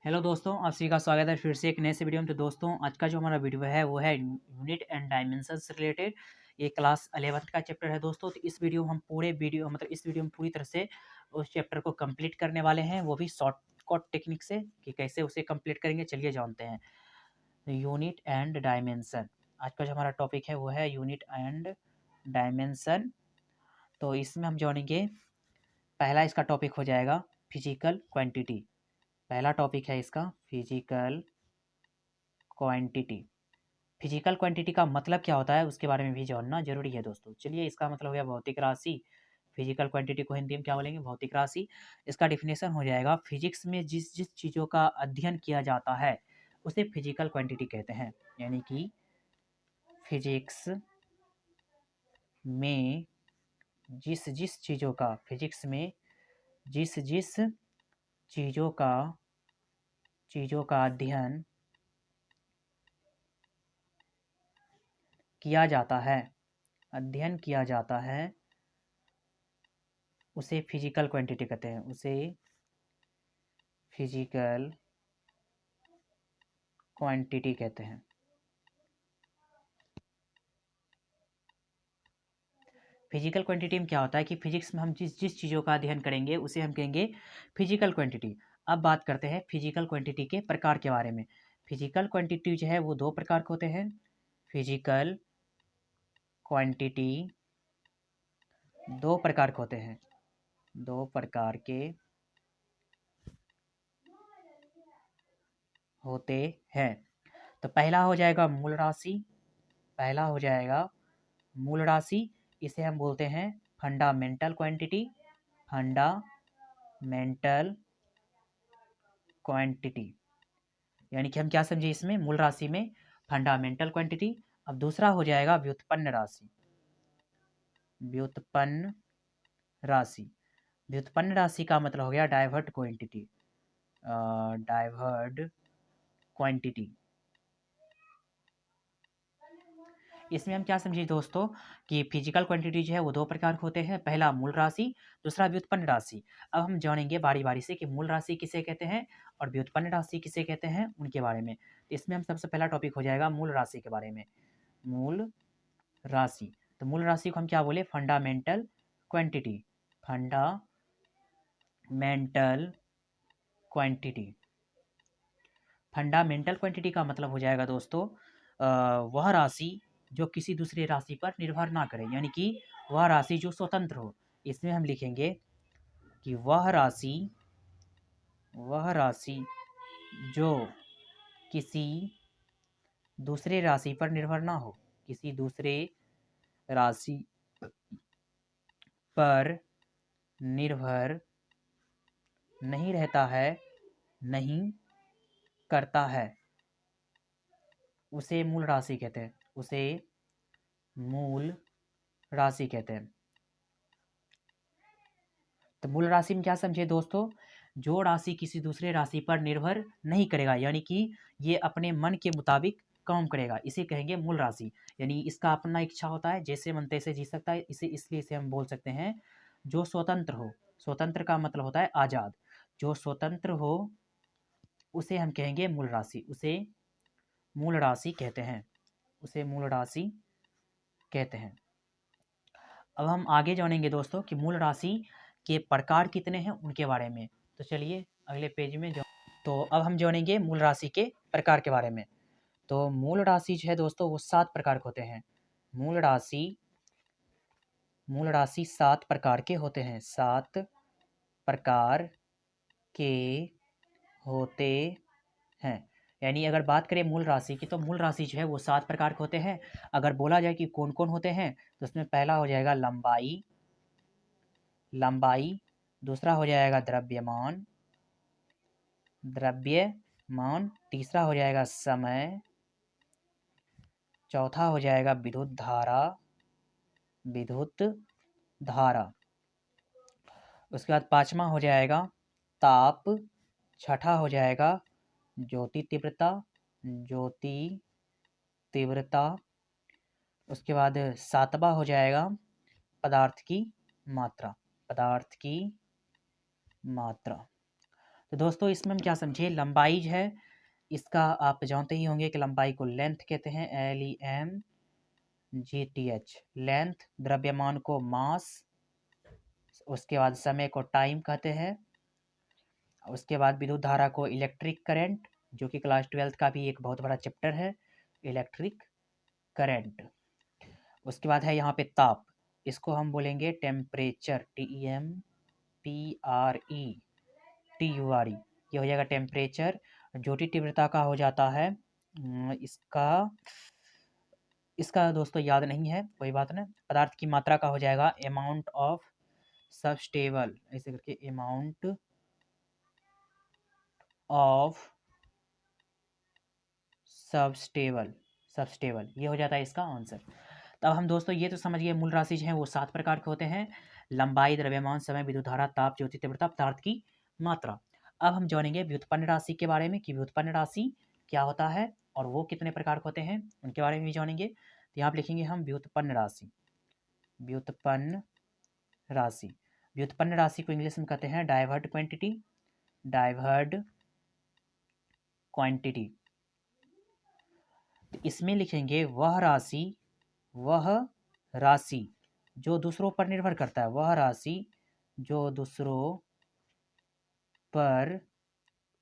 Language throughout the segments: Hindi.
हेलो दोस्तों, आप सभी का स्वागत है फिर से एक नए से वीडियो में। तो दोस्तों, आज का जो हमारा वीडियो है वो है यूनिट एंड डायमेंशन से रिलेटेड। ये क्लास 11th का चैप्टर है दोस्तों। तो इस वीडियो में हम इस वीडियो में पूरी तरह से उस चैप्टर को कंप्लीट करने वाले हैं, वो भी शॉर्टकट टेक्निक से कि कैसे उसे कंप्लीट करेंगे। चलिए जानते हैं यूनिट एंड डायमेंशन। आज का जो हमारा टॉपिक है वो है यूनिट एंड डायमेंशन। तो इसमें हम जानेंगे, पहला इसका टॉपिक हो जाएगा फिजिकल क्वांटिटी। पहला टॉपिक है इसका फिजिकल क्वांटिटी। फिजिकल क्वांटिटी का मतलब क्या होता है उसके बारे में भी जानना जरूरी है दोस्तों। चलिए, इसका मतलब हो गया भौतिक राशि। फिजिकल क्वांटिटी को हिंदी में क्या बोलेंगे? भौतिक राशि। इसका डिफिनेशन हो जाएगा, फिजिक्स में जिस जिस चीज़ों का अध्ययन किया जाता है उसे फिजिकल क्वांटिटी कहते हैं। यानी कि फिजिक्स में जिस जिस चीज़ों का फिजिक्स में जिस जिस चीज़ों का अध्ययन किया जाता है उसे फिजिकल क्वांटिटी कहते हैं। उसे फिजिकल क्वांटिटी कहते हैं। फिजिकल क्वांटिटी में क्या होता है कि फिजिक्स में हम जिस जिस चीज़ों का अध्ययन करेंगे उसे हम कहेंगे फिजिकल क्वांटिटी। अब बात करते हैं फिजिकल क्वांटिटी के प्रकार के बारे में। फिजिकल क्वांटिटी जो है वो दो प्रकार के होते हैं। फिजिकल क्वांटिटी दो प्रकार के होते हैं। दो प्रकार के होते हैं। तो पहला हो जाएगा मूल राशि। इसे हम बोलते हैं फंडामेंटल क्वांटिटी। फंडामेंटल क्वांटिटी यानी कि हम क्या समझे इसमें? मूल राशि में फंडामेंटल क्वांटिटी। अब दूसरा हो जाएगा व्युत्पन्न राशि। व्युत्पन्न राशि व्युत्पन्न राशि का मतलब हो गया डाइवर्ट क्वांटिटी। डाइवर्ट क्वांटिटी इसमें हम क्या समझे दोस्तों कि फिजिकल क्वांटिटी जो है वो दो प्रकार के होते हैं। पहला मूल राशि, दूसरा व्युत्पन्न राशि। अब हम जानेंगे बारी बारी से कि मूल राशि किसे कहते हैं और व्युत्पन्न राशि किसे कहते हैं, उनके बारे में। तो इसमें हम सबसे पहला टॉपिक हो जाएगा मूल राशि के बारे में। मूल राशि, तो मूल राशि को हम क्या बोले? Fundamental quantity. Fundamental quantity fundamental quantity का मतलब हो जाएगा दोस्तों वह राशि जो किसी दूसरे राशि पर निर्भर ना करे, यानी कि वह राशि जो स्वतंत्र हो। इसमें हम लिखेंगे कि वह राशि जो किसी दूसरे राशि पर निर्भर ना हो। किसी दूसरे राशि पर निर्भर नहीं रहता है, नहीं करता है, उसे मूल राशि कहते हैं। उसे मूल राशि कहते हैं। तो मूल राशि में क्या समझे दोस्तों? जो राशि किसी दूसरे राशि पर निर्भर नहीं करेगा, यानी कि ये अपने मन के मुताबिक काम करेगा, इसे कहेंगे मूल राशि। यानी इसका अपना इच्छा होता है, जैसे मन तैसे जी सकता है, इसलिए इसे हम बोल सकते हैं जो स्वतंत्र हो। स्वतंत्र का मतलब होता है आज़ाद। जो स्वतंत्र हो उसे हम कहेंगे मूल राशि। उसे मूल राशि कहते हैं। उसे मूल राशि कहते हैं। अब हम आगे जानेंगे दोस्तों कि मूल राशि के प्रकार कितने हैं, उनके बारे में। तो चलिए अगले पेज में तो अब हम जानेंगे मूल राशि के प्रकार के बारे में। तो मूल राशि जो है दोस्तों वो 7 प्रकार के होते हैं। मूल राशि 7 प्रकार के होते हैं। 7 प्रकार के होते हैं। यानी अगर बात करें मूल राशि की, तो मूल राशि जो है वो 7 प्रकार के होते हैं। अगर बोला जाए कि कौन कौन होते हैं, तो उसमें पहला हो जाएगा लंबाई। दूसरा हो जाएगा द्रव्यमान। तीसरा हो जाएगा समय। चौथा हो जाएगा विद्युत धारा। उसके बाद पांचवा हो जाएगा ताप। छठा हो जाएगा ज्योति तीव्रता। उसके बाद सातवां हो जाएगा पदार्थ की मात्रा। तो दोस्तों इसमें हम क्या समझे, लंबाई जो है इसका आप जानते ही होंगे कि लंबाई को लेंथ कहते हैं, LEMGTH, लेंथ। द्रव्यमान को मास, उसके बाद समय को टाइम कहते हैं, उसके बाद विद्युत धारा को इलेक्ट्रिक करंट, जो कि क्लास 12th का भी एक बहुत बड़ा चैप्टर है, इलेक्ट्रिक करंट। उसके बाद है यहाँ पे ताप, इसको हम बोलेंगे टेम्परेचर, TEMPRETURE, ये हो जाएगा टेम्परेचर। ज्योति तीव्रता का हो जाता है इसका इसका दोस्तों याद नहीं है, कोई बात नहीं। पदार्थ की मात्रा का हो जाएगा अमाउंट ऑफ सबस्टेबल, ऐसे करके अमाउंट ऑफ सबस्टेबल ये हो जाता है इसका आंसर। तब हम दोस्तों ये तो समझ गए मूल राशि जो है वो 7 प्रकार के होते हैं, लंबाई, द्रव्यमान, समय, विद्युत धारा, ताप, ज्योति तीव्रता, पदार्थ की मात्रा। अब हम जानेंगे व्युत्पन्न राशि के बारे में कि व्युत्पन्न राशि क्या होता है और वो कितने प्रकार के होते हैं, उनके बारे में भी जानेंगे। तो यहाँ पे लिखेंगे हम व्युत्पन्न राशि। व्युत्पन्न राशि, व्युत्पन्न राशि को इंग्लिश में कहते हैं डाइवर्ड क्वांटिटी, डाइवर्ड क्वांटिटी। तो इसमें लिखेंगे वह राशि जो दूसरों पर निर्भर करता है, वह राशि जो दूसरों पर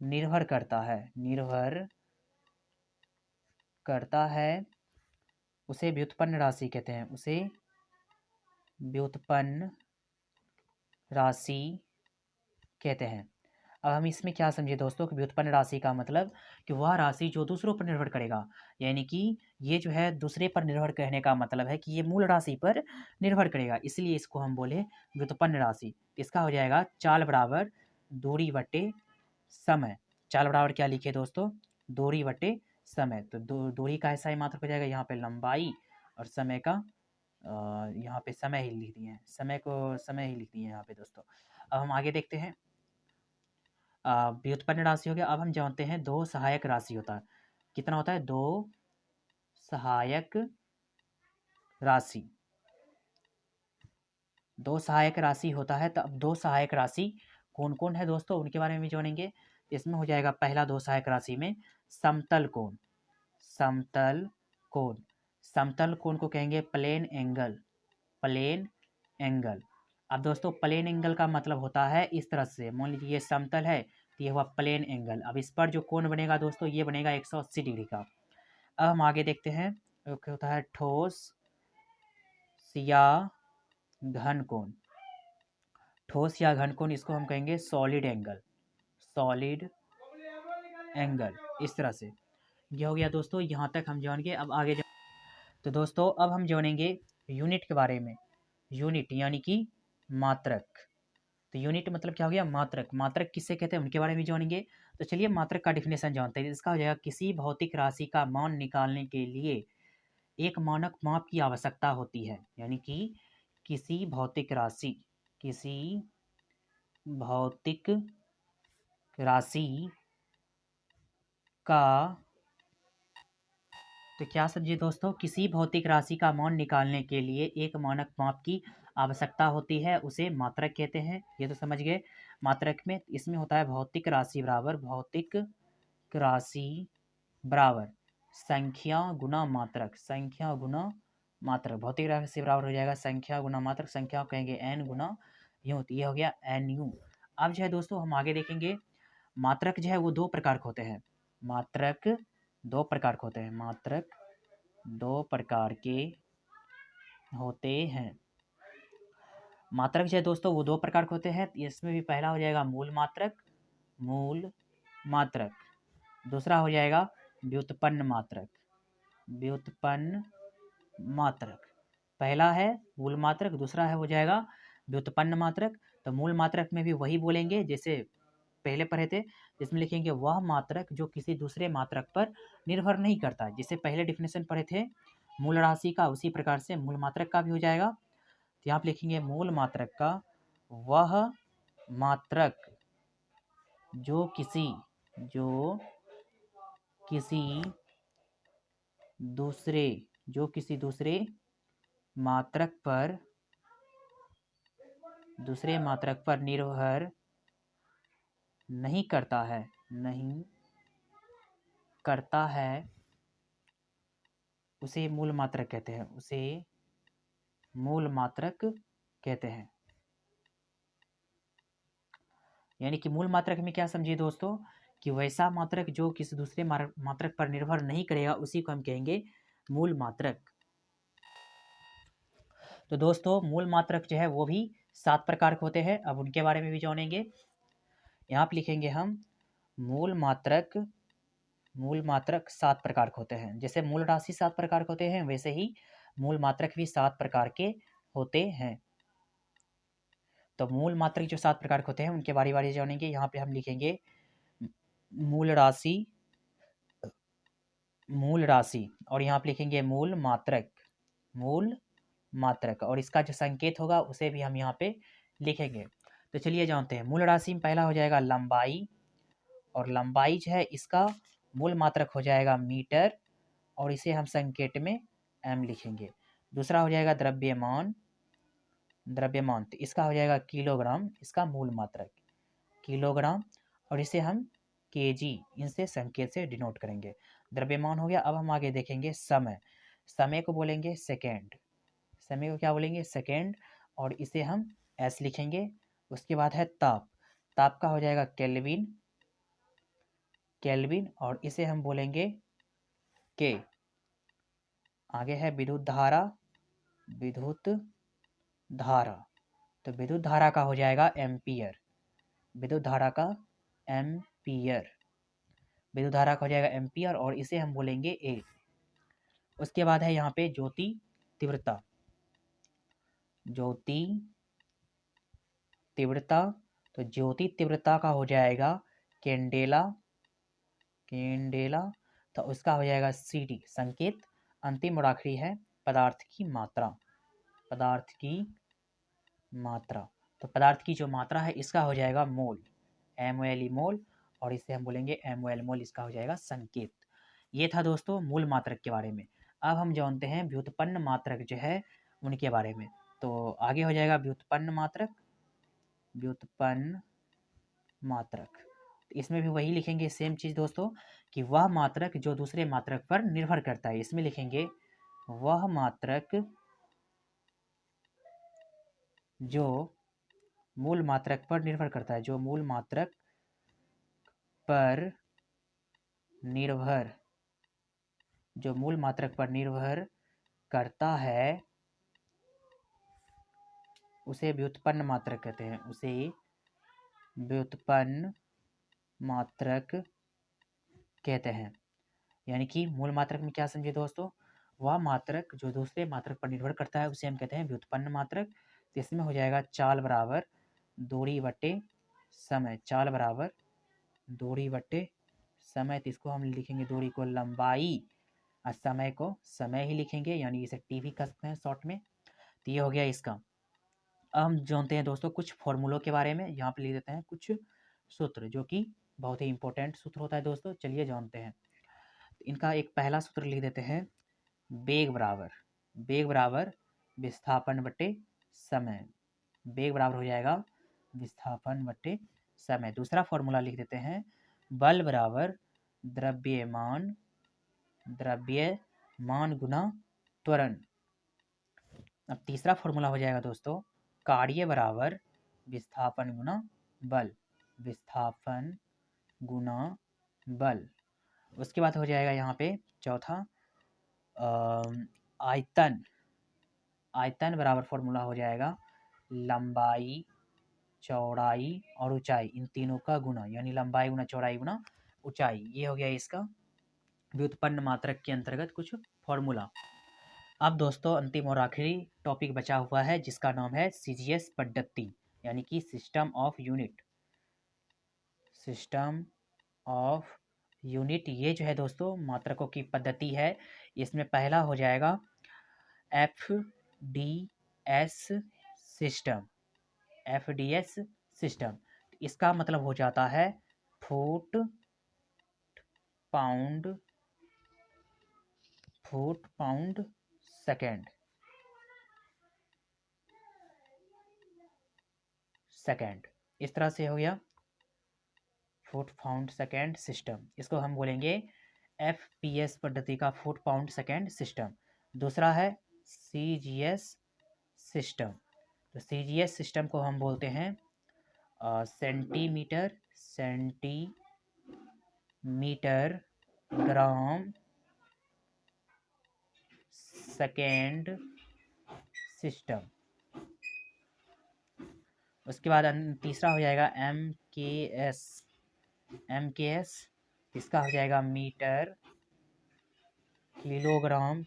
निर्भर करता है, उसे व्युत्पन्न राशि कहते हैं, उसे व्युत्पन्न राशि कहते हैं। अब हम इसमें क्या समझे दोस्तों कि व्युत्पन्न राशि का मतलब कि वह राशि जो दूसरों पर निर्भर करेगा, यानी कि ये जो है दूसरे पर निर्भर कहने का मतलब है कि ये मूल राशि पर निर्भर करेगा, इसलिए इसको हम बोले व्युत्पन्न राशि। इसका हो जाएगा चाल बराबर दूरी बटे समय। चाल बराबर क्या लिखे दोस्तों, दूरी बटे समय। तो दूरी का ऐसा ही मात्रक हो जाएगा, यहाँ पे लंबाई और समय का यहाँ पे समय ही लिख दिए हैं, समय को समय ही लिख दिए हैं यहाँ पे दोस्तों। अब हम आगे देखते हैं, व्युत्पन्न राशि हो गया। अब हम जानते हैं दो सहायक राशि होता है, कितना होता है, दो सहायक राशि। दो सहायक राशि होता है। तो अब दो सहायक राशि कौन कौन है दोस्तों, उनके बारे में भी जानेंगे। इसमें हो जाएगा पहला दो सहायक राशि में समतल कोण। समतल कोण, समतल कोण को कहेंगे प्लेन एंगल, प्लेन एंगल। अब दोस्तों प्लेन एंगल का मतलब होता है इस तरह से, मान लीजिए ये समतल है तो ये हुआ प्लेन एंगल। अब इस पर जो कोण बनेगा दोस्तों ये बनेगा 180 डिग्री का। अब हम आगे देखते हैं, क्या होता है ठोस या घन कोण। ठोस या घन कोण इसको हम कहेंगे सॉलिड एंगल, सॉलिड एंगल, इस तरह से। ये हो गया दोस्तों, यहाँ तक हम जानेंगे। अब आगे तो दोस्तों अब हम जानेंगे यूनिट के बारे में। यूनिट यानी कि मात्रक। तो यूनिट मतलब क्या हो गया, मात्रक। मात्रक किससे कहते हैं उनके बारे में जानेंगे। तो चलिए मात्रक का डिफिनेशन जानते हैं। इसका हो जाएगा किसी भौतिक राशि का मान निकालने के लिए एक मानक माप की आवश्यकता होती है, यानी कि किसी भौतिक राशि का, तो क्या समझिए दोस्तों, किसी भौतिक राशि का मान निकालने के लिए एक मानक माप की आवश्यकता होती है, उसे मात्रक कहते हैं। ये तो समझ गए। मात्रक में इसमें होता है भौतिक राशि बराबर संख्या गुना मात्रक, संख्या गुना मात्रक। भौतिक राशि बराबर हो जाएगा संख्या गुना मात्रक, संख्या कहेंगे n गुना यू, तो ये हो गया NU। अब जो है दोस्तों हम आगे देखेंगे, मात्रक जो है वो दो प्रकार के होते हैं। मात्रक दो प्रकार के होते हैं, मात्रक दो प्रकार के होते हैं। मात्रक जो है दोस्तों वो दो प्रकार के होते हैं। इसमें भी पहला हो जाएगा मूल मात्रक, मूल मात्रक। दूसरा हो जाएगा व्युत्पन्न मात्रक, व्युत्पन्न मात्रक। पहला है मूल मात्रक, दूसरा है हो जाएगा व्युत्पन्न मात्रक। तो मूल मात्रक में भी वही बोलेंगे जैसे पहले पढ़े थे, जिसमें लिखेंगे वह मात्रक जो किसी दूसरे मात्रक पर निर्भर नहीं करता है। जिससे पहले डिफिनेशन पढ़े थे मूल राशि का, उसी प्रकार से मूल मात्रक का भी हो जाएगा। तो यहाँ पे लिखेंगे मूल मात्रक का वह मात्रक जो किसी दूसरे मात्रक पर निर्भर नहीं करता है, नहीं करता है, उसे मूल मात्रक कहते हैं, उसे मूल मात्रक कहते हैं। यानी कि मूल मात्रक में क्या समझिए दोस्तों, कि वैसा मात्रक जो किसी दूसरे मात्रक पर निर्भर नहीं करेगा उसी को हम कहेंगे मूल मात्रक। तो दोस्तों मूल मात्रक जो है वो भी 7 प्रकार के होते हैं, अब उनके बारे में भी जानेंगे। यहाँ पे लिखेंगे हम मूल मात्रक, मूल मात्रक 7 प्रकार के होते हैं। जैसे मूल राशि 7 प्रकार के होते हैं, वैसे ही मूल मात्रक भी 7 प्रकार के होते हैं। तो मूल मात्रक जो 7 प्रकार के होते हैं उनके बारी बारी जानेंगे। यहाँ पे हम लिखेंगे मूल राशि, मूल राशि, और यहाँ पे लिखेंगे मूल मात्रक, मूल मात्रक, और इसका जो संकेत होगा उसे भी हम यहाँ पे लिखेंगे। तो चलिए जानते हैं। मूल राशि में पहला हो जाएगा लंबाई, और लंबाई जो है इसका मूल मात्रक हो जाएगा मीटर, और इसे हम संकेत में m लिखेंगे। दूसरा हो जाएगा द्रव्यमान, द्रव्यमान तो इसका हो जाएगा किलोग्राम, इसका मूल मात्रक किलोग्राम, और इसे हम केजी इनसे संकेत से डिनोट करेंगे। द्रव्यमान हो गया। अब हम आगे देखेंगे समय, समय को बोलेंगे सेकेंड, समय को क्या बोलेंगे सेकेंड, और इसे हम एस लिखेंगे। उसके बाद है ताप, ताप का हो जाएगा केल्विन, केल्विन, और इसे हम बोलेंगे के। आगे है विद्युत धारा, विद्युत धारा, तो विद्युत धारा का हो जाएगा एम्पियर, विद्युत धारा का एम्पियर, विद्युत धारा का हो जाएगा एम्पियर, और इसे हम बोलेंगे ए। उसके बाद है यहाँ पे ज्योति तीव्रता, ज्योति तीव्रता, तो ज्योति तीव्रता का हो जाएगा कैंडेला, कैंडेला, तो उसका हो जाएगा सी डी संकेत। अंतिम और आखिरी है पदार्थ की मात्रा, पदार्थ की मात्रा, तो पदार्थ की जो मात्रा है इसका हो जाएगा मोल, MOL मोल, और इसे हम बोलेंगे MOL मोल, इसका हो जाएगा संकेत। ये था दोस्तों मूल मात्रक के बारे में। अब हम जानते हैं व्युत्पन्न मात्रक जो है उनके बारे में। तो आगे हो जाएगा व्युत्पन्न मात्रक, व्युत्पन्न मात्रक, इसमें भी वही लिखेंगे सेम चीज़ दोस्तों, कि वह मात्रक जो दूसरे मात्रक पर निर्भर करता है। इसमें लिखेंगे वह मात्रक जो मूल मात्रक पर निर्भर करता है, जो मूल मात्रक पर निर्भर, जो मूल मात्रक पर निर्भर करता है उसे व्युत्पन्न मात्रक कहते हैं, उसे व्युत्पन्न मात्रक कहते हैं। यानी कि मूल मात्रक में क्या समझे दोस्तों, वह मात्रक जो दूसरे मात्रक पर निर्भर करता है उसे हम कहते हैं व्युत्पन्न मात्रक। तो इसमें हो जाएगा चाल बराबर दूरी बटे समय, चाल बराबर दूरी बटे समय, तो इसको हम लिखेंगे दूरी को लंबाई और समय को समय ही लिखेंगे, यानी इसे टी भी कह सकते हैं शॉर्ट में। तो ये हो गया इसका। अब हम जानते हैं दोस्तों कुछ फॉर्मूलों के बारे में। यहाँ पे लिख देते हैं कुछ सूत्र जो कि बहुत ही इंपॉर्टेंट सूत्र होता है दोस्तों, चलिए जानते हैं। इनका एक पहला सूत्र लिख देते हैं वेग बराबर, वेग बराबर विस्थापन बटे समय, वेग बराबर हो जाएगा विस्थापन बटे समय। दूसरा फॉर्मूला लिख देते हैं बल बराबर द्रव्यमान, द्रव्यमान गुना त्वरण। अब तीसरा फॉर्मूला हो जाएगा दोस्तों कार्य बराबर विस्थापन गुना बल, विस्थापन गुना बल। उसके बाद हो जाएगा यहाँ पे चौथा आयतन, आयतन बराबर फॉर्मूला हो जाएगा लंबाई, चौड़ाई और ऊंचाई, इन तीनों का गुना, यानी लंबाई गुना चौड़ाई गुना ऊंचाई। ये हो गया इसका व्युत्पन्न मात्रक के अंतर्गत कुछ फॉर्मूला। अब दोस्तों अंतिम और आखिरी टॉपिक बचा हुआ है जिसका नाम है CGS पद्धति, यानी कि system of unit, system of unit. ये जो है दोस्तों मात्रकों की पद्धति है। इसमें पहला हो जाएगा FDS सिस्टम, FDS सिस्टम, इसका मतलब हो जाता है foot pound, foot pound second, second, इस तरह से हो गया। फुट पाउंड सेकेंड सिस्टम, इसको हम बोलेंगे FPS पद्धति का फुट पाउंड सेकेंड सिस्टम। दूसरा है CGS सिस्टम। तो CGS सिस्टम को हम बोलते हैं सेंटीमीटर ग्राम सेकेंड सिस्टम। उसके बाद तीसरा हो जाएगा MKS, इसका हो जाएगा मीटर किलोग्राम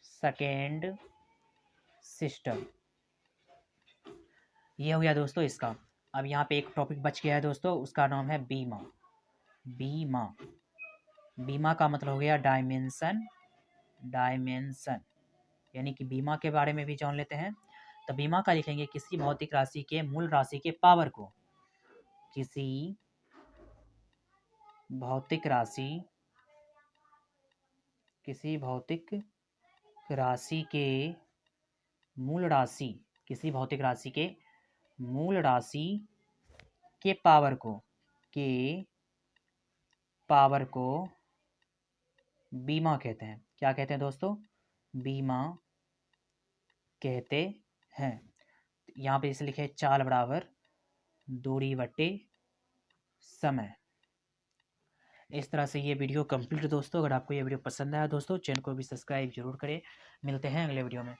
सेकेंड सिस्टम। ये हो गया दोस्तों इसका। अब यहाँ पे एक टॉपिक बच गया है दोस्तों, उसका नाम है बीमा। बीमा का मतलब हो गया डायमेंशन, यानी कि बीमा के बारे में भी जान लेते हैं। तो बीमा का लिखेंगे किसी भौतिक राशि के मूल राशि के पावर को, किसी भौतिक राशि के मूल राशि, किसी भौतिक राशि के मूल राशि के पावर को बीमा कहते हैं। क्या कहते हैं दोस्तों? बीमा कहते हैं। यहाँ पे इसे लिखे चाल बराबर दूरी बटे समय। इस तरह से ये वीडियो कंप्लीट दोस्तों। अगर आपको ये वीडियो पसंद आया दोस्तों, चैनल को भी सब्सक्राइब जरूर करें। मिलते हैं अगले वीडियो में।